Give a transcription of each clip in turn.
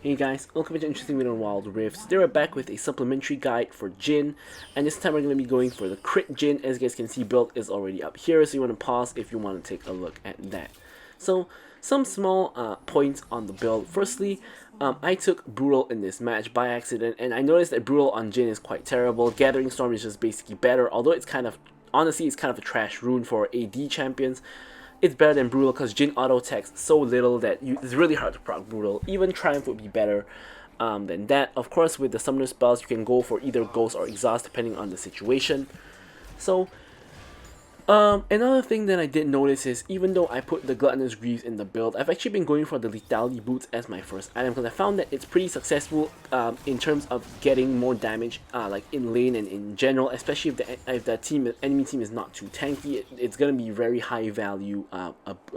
Hey guys, welcome to an interesting video on Wild Rifts. Today we're back with a supplementary guide for Jhin, and this time we're going to be going for the crit Jhin. As you guys can see, build is already up here, so you want to pause if you want to take a look at that. So, some small points on the build. Firstly, I took Brutal in this match by accident, and I noticed that Brutal on Jhin is quite terrible. Gathering Storm is just basically better, although it's kind of, honestly, it's kind of a trash rune for AD champions. It's better than Brutal because Jhin auto attacks so little that it's really hard to proc Brutal. Even Triumph would be better than that. Of course, with the summoner spells, you can go for either Ghost or Exhaust depending on the situation. So, another thing that I did notice is even though I put the Gluttonous Greaves in the build, I've actually been going for the Lethality Boots as my first item because I found that it's pretty successful in terms of getting more damage like in lane and in general, especially if the enemy team is not too tanky. It's going to be very high value a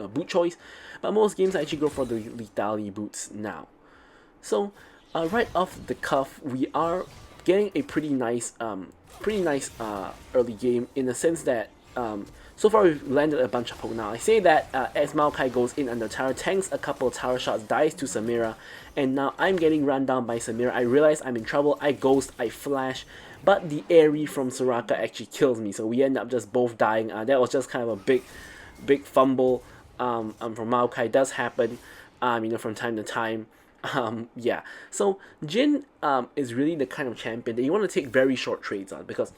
boot choice, but most games I actually go for the Lethality Boots now. So right off the cuff, we are getting a pretty nice early game in the sense that so far we've landed a bunch of poke. Now I say that as Maokai goes in under tower, tanks a couple of tower shots, dies to Samira, and now I'm getting run down by Samira. I realize I'm in trouble, I ghost, I flash, but the Aerie from Soraka actually kills me, so we end up just both dying. That was just kind of a big fumble from Maokai. Does happen, from time to time. Yeah, so Jhin is really the kind of champion that you want to take very short trades on, because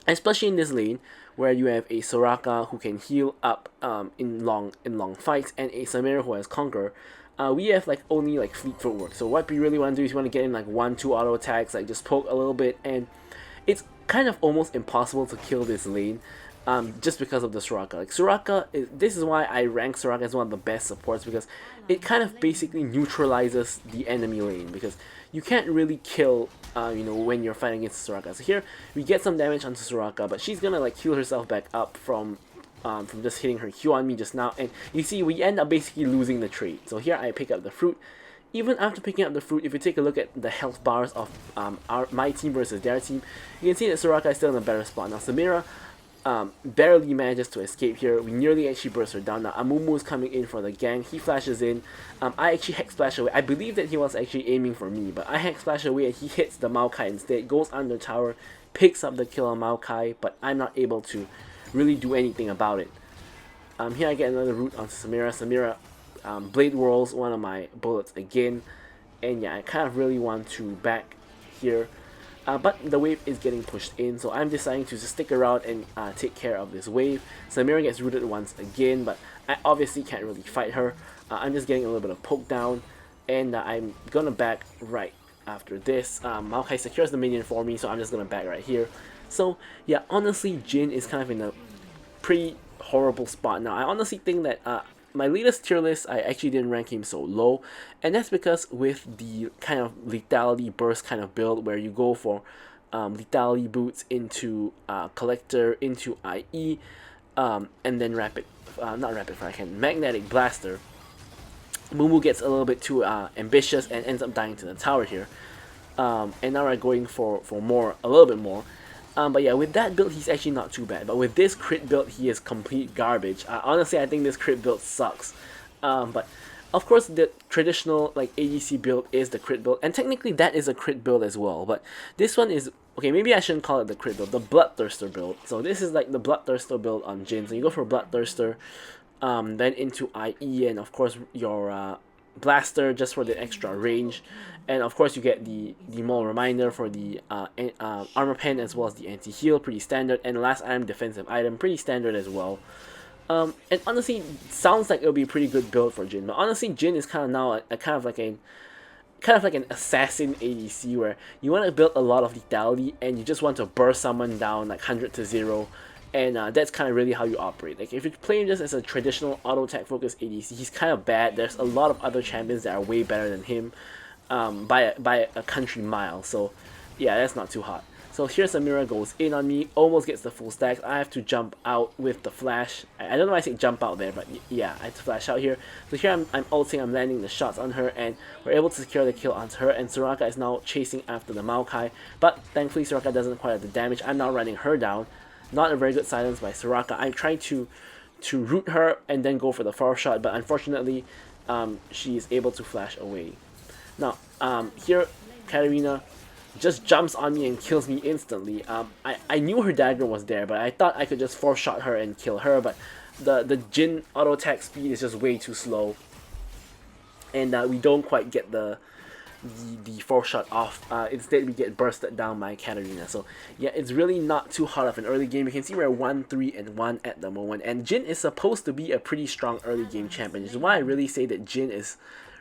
especially in this lane where you have a Soraka who can heal up in long fights and a Samira who has Conquer. We have only fleet footwork. So what we really want to do is we want to get in 1-2 auto attacks, just poke a little bit, and it's kind of almost impossible to kill this lane. Just because of the Soraka. This is why I rank Soraka as one of the best supports, because it kind of basically neutralizes the enemy lane, because you can't really kill, when you're fighting against Soraka. So here, we get some damage onto Soraka, but she's gonna heal herself back up from just hitting her Q on me just now, and you see we end up basically losing the trade. So here I pick up the fruit. Even after picking up the fruit, if you take a look at the health bars of my team versus their team, you can see that Soraka is still in a better spot. Now Samira barely manages to escape here. We nearly actually burst her down. Now Amumu is coming in for the gang. He flashes in. I actually hex splash away. I believe that he was actually aiming for me, but I hex splash away and he hits the Maokai instead. Goes under tower, picks up the kill on Maokai, but I'm not able to really do anything about it. Here I get another root onto Samira. Samira blade whirls one of my bullets again, and yeah, I kind of really want to back here. But the wave is getting pushed in, so I'm deciding to just stick around and take care of this wave. Samira gets rooted once again, but I obviously can't really fight her. I'm just getting a little bit of poke down, and I'm gonna back right after this. Maokai secures the minion for me, so I'm just gonna back right here. So yeah, honestly, Jhin is kind of in a pretty horrible spot now. I honestly think that my latest tier list, I actually didn't rank him so low, and that's because with the kind of lethality burst kind of build where you go for lethality boots into collector into IE, and then magnetic blaster, Mumu gets a little bit too ambitious and ends up dying to the tower here, and now we're going for a little bit more. But yeah, with that build, he's actually not too bad. But with this crit build, he is complete garbage. Honestly, I think this crit build sucks. But of course, the traditional ADC build is the crit build, and technically that is a crit build as well. But this one is okay. Maybe I shouldn't call it the crit build, the Bloodthirster build. So this is the Bloodthirster build on Jhin. So you go for Bloodthirster, then into IE, and of course your blaster just for the extra range, and of course you get the Maul Reminder for the armor pen as well as the anti-heal, pretty standard, and the last item, defensive item, pretty standard as well. And honestly, sounds like it'll be a pretty good build for Jhin, but honestly Jhin is kind of now kind of like an assassin ADC where you want to build a lot of lethality and you just want to burst someone down 100 to 0. And that's kind of really how you operate. If you're playing just as a traditional auto attack focused ADC, he's kind of bad. There's a lot of other champions that are way better than him by a country mile. So yeah, that's not too hot. So here Samira goes in on me, almost gets the full stacks. I have to jump out with the flash. I don't know why I say jump out there, but yeah, I have to flash out here. So here I'm ulting, I'm landing the shots on her, and we're able to secure the kill onto her, and Soraka is now chasing after the Maokai. But thankfully Soraka doesn't quite have the damage. I'm now running her down. Not a very good silence by Soraka. I'm trying to root her and then go for the far shot, but unfortunately she is able to flash away. Now, here, Katarina just jumps on me and kills me instantly. I knew her dagger was there, but I thought I could just force shot her and kill her, but the Jhin auto attack speed is just way too slow, and we don't quite get the force shot off. Instead, we get bursted down by Katarina. So yeah, it's really not too hard of an early game. You can see we're 1-3-1 at the moment, and Jhin is supposed to be a pretty strong early game champion, which is why I really say that Jhin is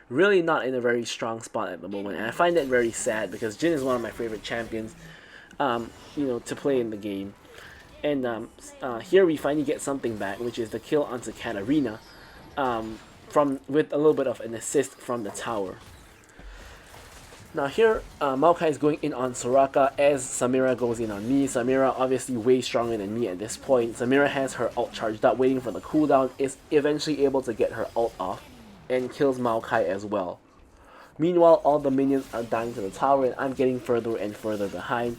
really not in a very strong spot at the moment, and I find that very sad because Jhin is one of my favorite champions, to play in the game. And here we finally get something back, which is the kill onto Katarina, with a little bit of an assist from the tower. Now here, Maokai is going in on Soraka as Samira goes in on me. Samira obviously way stronger than me at this point. Samira has her ult charged up, waiting for the cooldown, is eventually able to get her ult off, and kills Maokai as well. Meanwhile, all the minions are dying to the tower, and I'm getting further and further behind.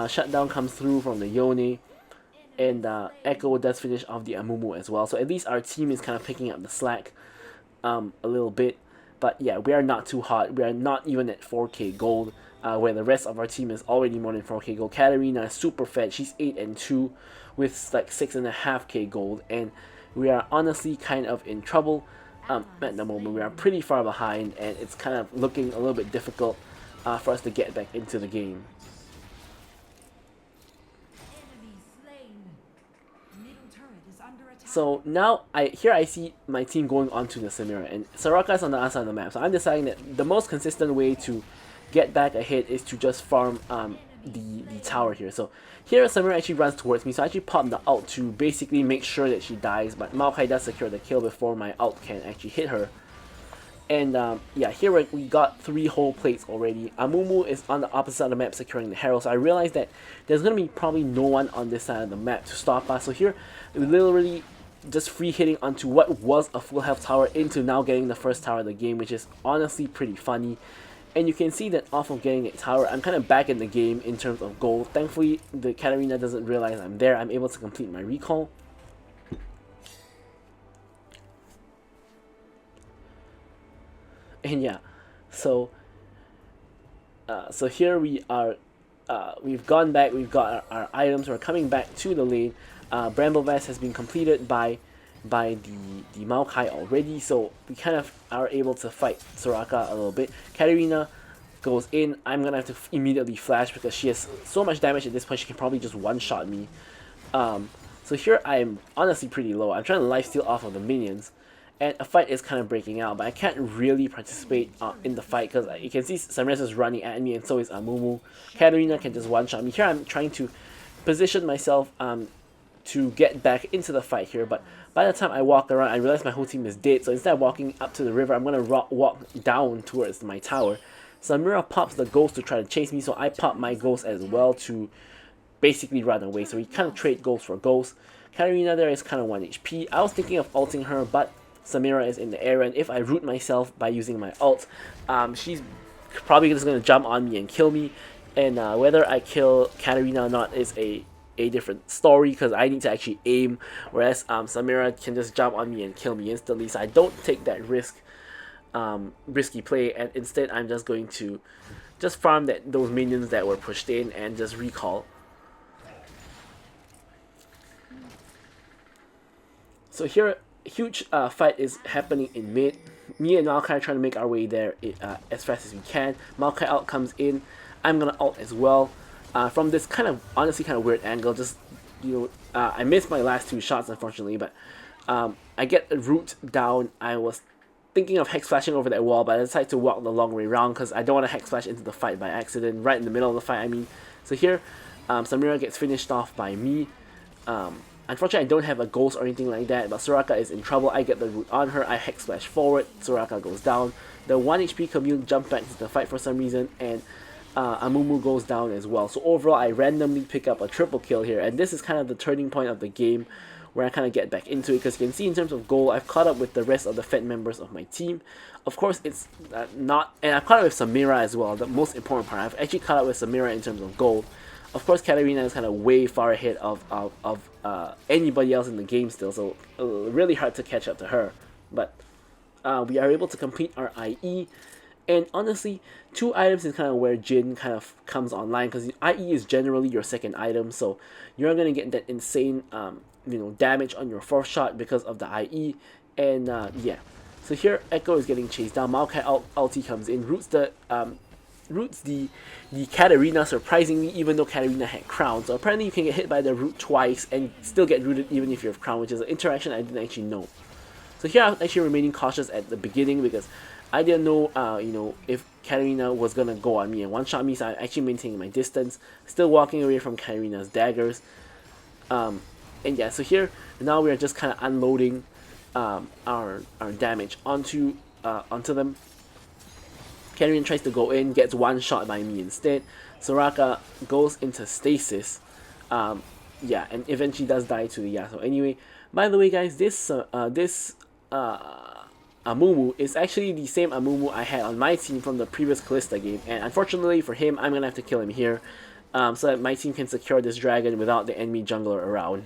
Shutdown comes through from the Yone, and Echo does finish off the Amumu as well. So at least our team is kind of picking up the slack a little bit. But yeah, we are not too hot. We are not even at 4k gold, where the rest of our team is already more than 4k gold. Katarina is super fed. She's 8-2 with like 6.5k gold, and we are honestly kind of in trouble at the moment. We are pretty far behind, and it's kind of looking a little bit difficult for us to get back into the game. So now I see my team going onto the Samira, and Soraka is on the other side of the map. So I'm deciding that the most consistent way to get back ahead is to just farm the tower here. So here Samira actually runs towards me, so I actually pop the ult to basically make sure that she dies, but Maokai does secure the kill before my ult can actually hit her. And yeah, here we got 3 whole plates already. Amumu is on the opposite side of the map securing the Herald, so I realized that there's going to be probably no one on this side of the map to stop us. So here, we literally just free hitting onto what was a full health tower into now getting the first tower of the game, which is honestly pretty funny. And you can see that off of getting a tower, I'm kind of back in the game in terms of gold. Thankfully, the Katarina doesn't realize I'm there. I'm able to complete my recall. And yeah, so here we are. We've gone back. We've got our items. We're coming back to the lane. Bramble Vest has been completed by the Maokai already, so we kind of are able to fight Soraka a little bit. Katarina goes in. I'm gonna have to immediately flash because she has so much damage at this point. She can probably just one-shot me. So here I'm honestly pretty low. I'm trying to lifesteal off of the minions, and a fight is kind of breaking out, but I can't really participate in the fight because you can see Samira is running at me, and so is Amumu. Katarina can just one-shot me. Here I'm trying to position myself to get back into the fight here, but by the time I walk around, I realize my whole team is dead, so instead of walking up to the river, I'm going to walk down towards my tower. Samira pops the ghost to try to chase me, so I pop my ghost as well to basically run away. So we kind of trade ghost for ghost. Katarina there is kind of 1 HP. I was thinking of ulting her, but Samira is in the air, and if I root myself by using my ult, she's probably just going to jump on me and kill me. And whether I kill Katarina or not is a different story because I need to actually aim, whereas Samira can just jump on me and kill me instantly. So I don't take that risky play, and instead I'm just going to just farm those minions that were pushed in and just recall. So here, huge fight is happening in mid. Me and Maokai are trying to make our way there as fast as we can. Maokai ult comes in. I'm gonna ult as well. From this honestly kind of weird angle, just I missed my last 2 shots unfortunately, but I get a root down. I was thinking of hex flashing over that wall, but I decided to walk the long way around because I don't want to hex flash into the fight by accident, right in the middle of the fight. I mean, so here, Samira gets finished off by me. Unfortunately, I don't have a ghost or anything like that, but Soraka is in trouble. I get the root on her. I hex flash forward. Soraka goes down. The 1 HP commune jumps back into the fight for some reason, and Amumu goes down as well. So overall, I randomly pick up a triple kill here, and this is kind of the turning point of the game where I kind of get back into it, because you can see in terms of goal, I've caught up with the rest of the Fed members of my team. Of course, it's not, and I've caught up with Samira as well, the most important part. I've actually caught up with Samira in terms of goal. Of course, Katarina is kind of way far ahead of anybody else in the game still, so really hard to catch up to her. But we are able to complete our IE, And honestly, 2 items is kind of where Jhin kind of comes online, because IE is generally your second item, so you're not going to get that insane damage on your fourth shot because of the IE. And yeah, so here Echo is getting chased down. Maokai ulti comes in, roots the Katarina surprisingly, even though Katarina had crown. So apparently you can get hit by the root twice and still get rooted even if you have crown, which is an interaction I didn't actually know. So here I'm actually remaining cautious at the beginning because I didn't know, if Katarina was gonna go on me and one-shot me, so I'm actually maintaining my distance, still walking away from Katarina's daggers. And yeah, so here now we are just kind of unloading our damage onto them. Katarina tries to go in, gets one shot by me instead. Soraka goes into stasis. Yeah, and eventually does die to the Yasuo. Anyway, by the way, guys, this Amumu is actually the same Amumu I had on my team from the previous Kalista game, and unfortunately for him, I'm gonna have to kill him here, so that my team can secure this dragon without the enemy jungler around.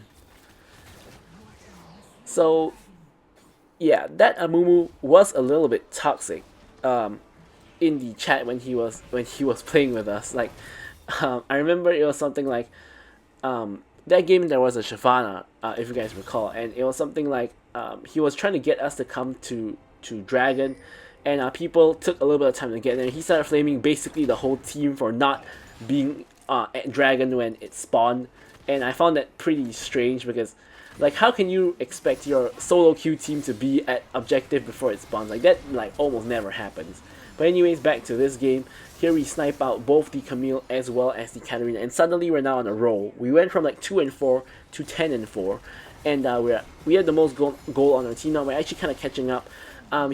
So yeah, that Amumu was a little bit toxic in the chat when he was playing with us. Like, I remember it was something like that game there was a Shyvana, if you guys recall, and it was something like he was trying to get us to come to Dragon, and people took a little bit of time to get there. And he started flaming basically the whole team for not being at Dragon when it spawned, and I found that pretty strange because, like, how can you expect your solo queue team to be at objective before it spawns? Like, that almost never happens. But anyways, back to this game. Here we snipe out both the Camille as well as the Katarina, and suddenly we're now on a roll. We went from like 2-4 to 10-4, and we had the most goal on our team now. We're actually kind of catching up.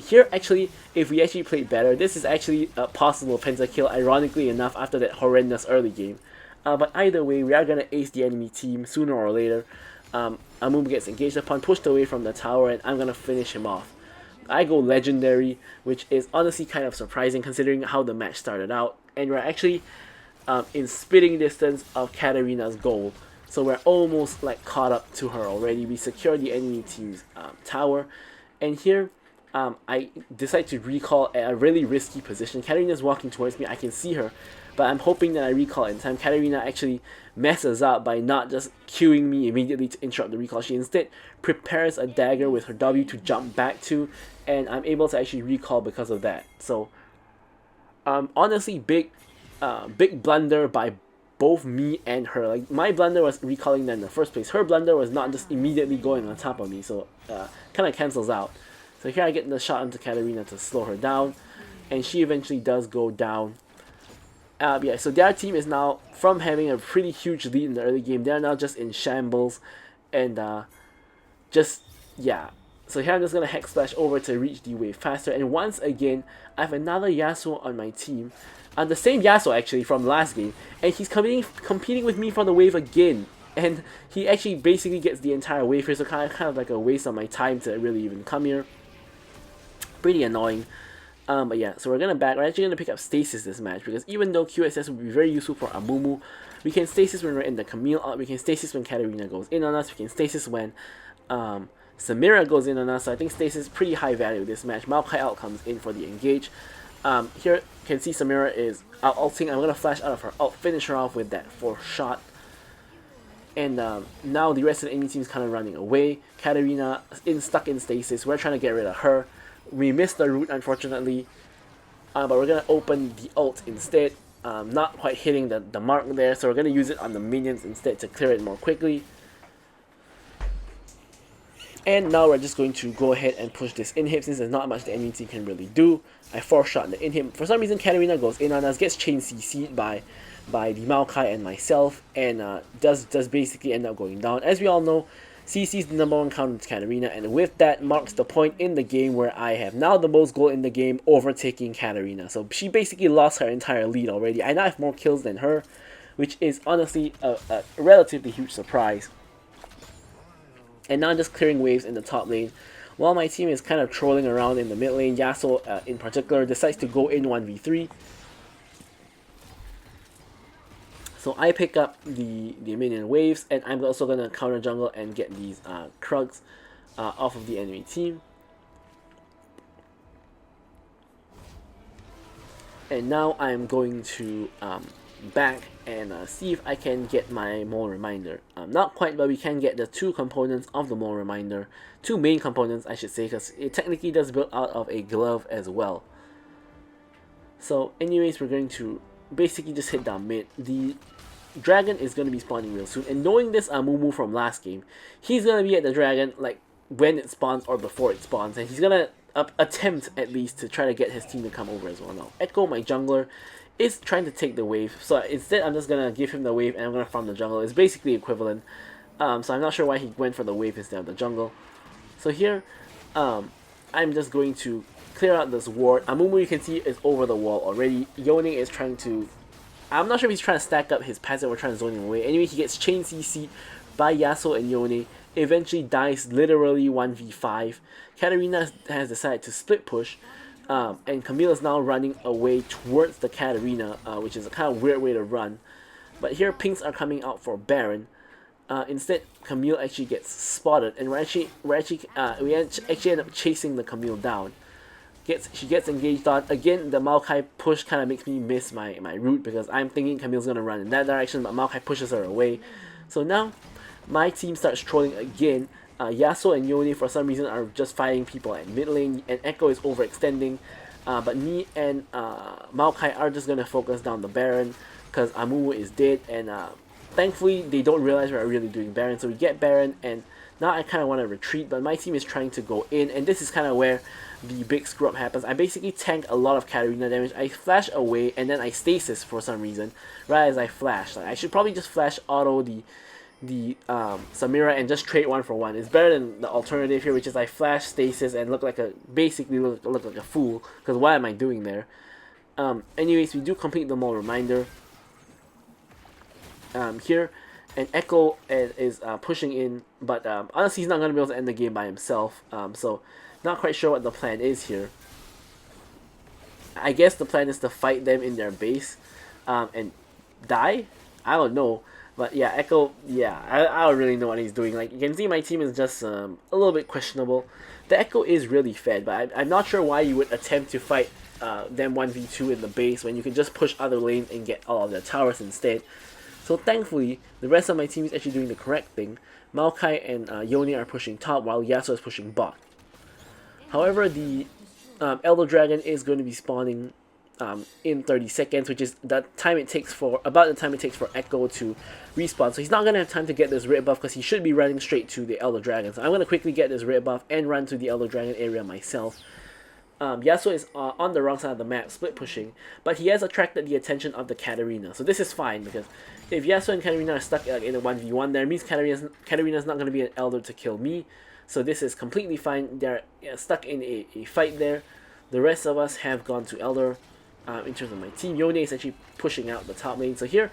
Here, actually, if we actually played better, this is actually a possible pentakill, ironically enough, after that horrendous early game. But either way, we are going to ace the enemy team sooner or later. Amumu gets engaged upon, pushed away from the tower, and I'm going to finish him off. I go legendary, which is honestly kind of surprising considering how the match started out. And we're actually in spitting distance of Katarina's goal. So we're almost like caught up to her already. We secure the enemy team's tower. And here I decide to recall at a really risky position. Katarina's walking towards me. I can see her, but I'm hoping that I recall in time. Katarina actually messes up by not just queuing me immediately to interrupt the recall. She instead prepares a dagger with her W to jump back to, and I'm able to actually recall because of that. So honestly, big blunder by both me and her. Like, my blunder was recalling that in the first place. Her blunder was not just immediately going on top of me, so kind of cancels out. So here I get the shot onto Katarina to slow her down, and she eventually does go down. Yeah, so their team is now, from having a pretty huge lead in the early game, they're now just in shambles, and yeah. So here I'm just going to Hex Splash over to reach the wave faster, and once again, I have another Yasuo on my team, the same Yasuo actually from last game, and he's competing with me for the wave again, and he actually basically gets the entire wave here, so kind of like a waste of my time to really even come here. Pretty annoying. But yeah, so we're actually gonna pick up stasis this match, because even though QSS would be very useful for Amumu, we can stasis when we're in the Camille ult, we can stasis when Katarina goes in on us, we can stasis when Samira goes in on us, so I think stasis is pretty high value this match. Maokai ult comes in for the engage. Here you can see Samira is out ulting. I'm gonna flash out of her ult, finish her off with that 4th shot. And now the rest of the enemy team is kind of running away. Katarina is stuck in stasis, we're trying to get rid of her. We missed the root, unfortunately, but we're going to open the ult instead. Not quite hitting the mark there, so we're going to use it on the minions instead to clear it more quickly. And now we're just going to go ahead and push this inhib, since there's not much the enemy team can really do. I 4-shot the inhib. For some reason, Katarina goes in on us, gets chain CC'd by the Maokai and myself, and does basically end up going down. As we all know, CC is the #1 counter to Katarina, and with that marks the point in the game where I have now the most goal in the game, overtaking Katarina. So she basically lost her entire lead already. I now have more kills than her, which is honestly a relatively huge surprise. And now I'm just clearing waves in the top lane, while my team is kind of trolling around in the mid lane. Yasuo in particular decides to go in 1v3. So I pick up the minion waves, and I'm also going to counter jungle and get these Krugs off of the enemy team. And now I'm going to back and see if I can get my mole reminder. Not quite, but we can get the two components of the mole reminder. Two main components, I should say, because it technically does build out of a glove as well. So anyways, we're going to basically just hit down mid. The dragon is going to be spawning real soon, and knowing this Amumu from last game, he's going to be at the dragon like when it spawns or before it spawns, and he's going to attempt at least to try to get his team to come over as well. Now Echo, my jungler, is trying to take the wave, so instead I'm just going to give him the wave and I'm going to farm the jungle. It's basically equivalent, so I'm not sure why he went for the wave instead of the jungle. So here I'm just going to clear out this ward. Amumu, you can see, is over the wall already. Yone is trying to... I'm not sure if he's trying to stack up his passive or trying to zone him away. Anyway, he gets chain CC'd by Yasuo and Yone. Eventually dies literally 1v5. Katarina has decided to split push. And Camille is now running away towards the Katarina, which is a kind of weird way to run. But here pinks are coming out for Baron. Instead, Camille actually gets spotted, and we actually end up chasing the Camille down. She gets engaged on. Again, the Maokai push kind of makes me miss my route because I'm thinking Camille's going to run in that direction, but Maokai pushes her away. So now, my team starts trolling again. Yasuo and Yone, for some reason, are just fighting people at mid lane, and Echo is overextending. But me and Maokai are just going to focus down the Baron because Amumu is dead, and thankfully they don't realize we're really doing Baron. So we get Baron, and now I kind of want to retreat, but my team is trying to go in, and this is kind of where the big screw up happens. I basically tank a lot of Katarina damage. I flash away, and then I stasis for some reason, right as I flash. Like, I should probably just flash auto the Samira and just trade 1-for-1. It's better than the alternative here, which is I flash stasis and basically look like a fool, because what am I doing there? Anyways, we do complete the mole reminder here, and Echo is pushing in, but honestly he's not going to be able to end the game by himself, so not quite sure what the plan is here. I guess the plan is to fight them in their base and die? I don't know. But yeah, Echo, yeah, I don't really know what he's doing. Like, you can see my team is just a little bit questionable. The Echo is really fed, but I'm not sure why you would attempt to fight them 1v2 in the base when you can just push other lanes and get all of their towers instead. So thankfully, the rest of my team is actually doing the correct thing. Maokai and Yone are pushing top while Yasuo is pushing bot. However, the Elder Dragon is going to be spawning in 30 seconds, which is about the time it takes for Echo to respawn. So he's not going to have time to get this red buff because he should be running straight to the Elder Dragon. So I'm going to quickly get this red buff and run to the Elder Dragon area myself. Yasuo is on the wrong side of the map, split pushing, but he has attracted the attention of the Katarina. So this is fine, because if Yasuo and Katarina are stuck in a 1v1, that means Katarina's not going to be an Elder to kill me. So this is completely fine. They're stuck in a fight there. The rest of us have gone to Elder. In terms of my team, Yone is actually pushing out the top lane. So here,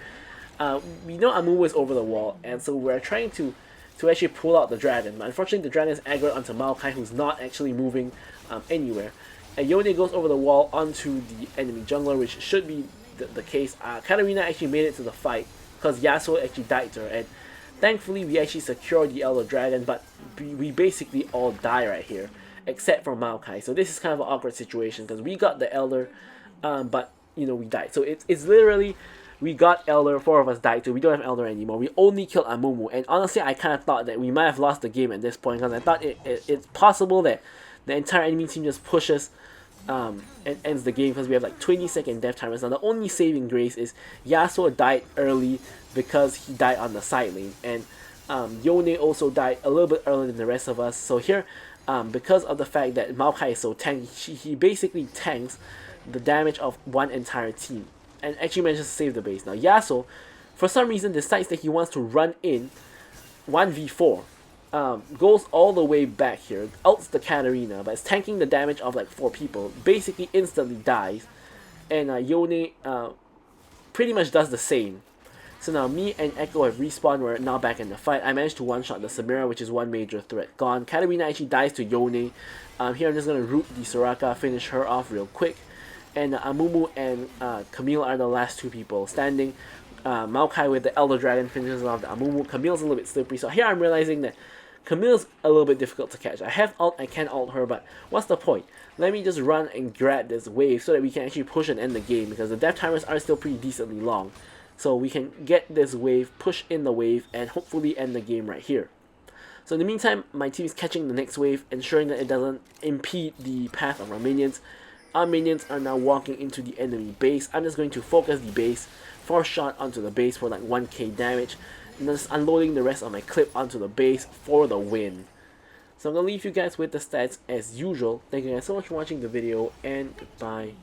we know Amumu is over the wall, and so we're trying to actually pull out the dragon. But unfortunately, the dragon is aggroed onto Maokai, who's not actually moving anywhere. And Yone goes over the wall onto the enemy jungler, which should be the case. Katarina actually made it to the fight because Yasuo actually died to her, and thankfully we actually secured the Elder Dragon, but we basically all die right here, except for Maokai. So this is kind of an awkward situation because we got the Elder, but you know, we died. So it's literally, we got Elder, 4 of us died too. We don't have Elder anymore. We only killed Amumu, and honestly I kind of thought that we might have lost the game at this point, because I thought it's possible that the entire enemy team just pushes and ends the game, because we have like 20-second death timers. Now the only saving grace is Yasuo died early because he died on the side lane, and Yone also died a little bit earlier than the rest of us. So here, because of the fact that Maokai is so tanky, he basically tanks the damage of one entire team and actually manages to save the base. Now Yasuo, for some reason, decides that he wants to run in 1v4. Goes all the way back here, ults the Katarina, but it's tanking the damage of like 4 people, basically instantly dies, and Yone pretty much does the same. So now me and Echo have respawned, we're now back in the fight. I managed to one-shot the Samira, which is one major threat gone. Katarina actually dies to Yone. Here I'm just going to root the Soraka, finish her off real quick, and Amumu and Camille are the last 2 people standing. Maokai with the Elder Dragon finishes off the Amumu. Camille's a little bit slippery, so here I'm realizing that Camille's a little bit difficult to catch. I have ult, I can ult her, but what's the point? Let me just run and grab this wave so that we can actually push and end the game, because the death timers are still pretty decently long. So we can get this wave, push in the wave, and hopefully end the game right here. So in the meantime, my team is catching the next wave, ensuring that it doesn't impede the path of our minions. Our minions are now walking into the enemy base. I'm just going to focus the base, force shot onto the base for like 1k damage, and just unloading the rest of my clip onto the base for the win. So I'm going to leave you guys with the stats as usual. Thank you guys so much for watching the video, and goodbye.